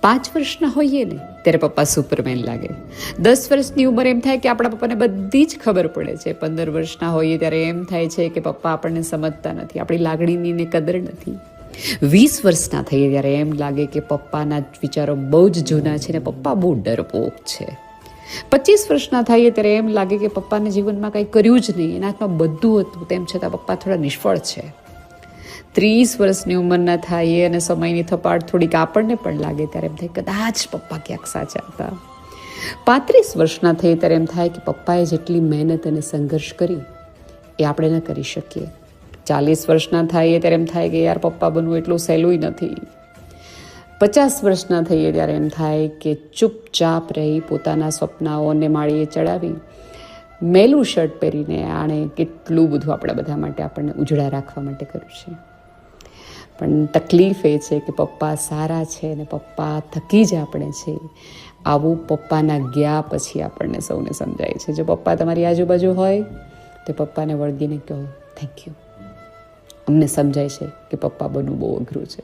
5 વર્ષના હોઈએ ને ત્યારે પપ્પા સુપરમેન લાગે. 10 વર્ષની ઉંમર એમ થાય કે આપણા પપ્પાને બધી જ ખબર પડે છે. 15 વર્ષના હોઈએ ત્યારે એમ થાય છે કે પપ્પા આપણને સમજતા નથી, આપણી લાગણીની કદર નથી. 20 વર્ષના થઈએ ત્યારે એમ લાગે કે પપ્પાના વિચારો બહુ જ જૂના છે ને પપ્પા બહુ ડરપોક છે. 25 વર્ષના થઈએ ત્યારે એમ લાગે કે પપ્પાને જીવનમાં કંઈ કર્યું જ નહીં, એના હાથમાં બધું હતું, તેમ છતાં પપ્પા થોડા નિષ્ફળ છે. 30 વર્ષની ઉંમરના થાય અને સમયની થપાટ થોડીક આપણને પણ લાગે ત્યારે એમ થાય કદાચ પપ્પા ક્યાંક સાચા હતા. 35 વર્ષના થઈએ ત્યારે એમ થાય કે પપ્પાએ જેટલી મહેનત અને સંઘર્ષ કરી એ આપણે ન કરી શકીએ. 40 વર્ષના થઈએ ત્યારે એમ થાય કે યાર પપ્પા બનવું એટલું સહેલું નથી. 50 વર્ષના થઈએ ત્યારે એમ થાય કે ચૂપચાપ રહી પોતાના સપનાઓને માળીએ ચડાવી મેલું શર્ટ પહેરીને આણે કેટલું બધું આપણા બધા માટે આપણને ઉજળા રાખવા માટે કર્યું છે. પણ તકલીફ એ છે કે પપ્પા સારા છે અને પપ્પા થકી જ આપણે છે. આવું પપ્પાના ગયા પછી આપણને સૌને સમજાય છે. જો પપ્પા તમારી આજુબાજુ હોય તો પપ્પાને વળગીને કહો થેન્ક યુ. અમને સમજાય છે કે પપ્પા બનવું બહુ અઘરું છે.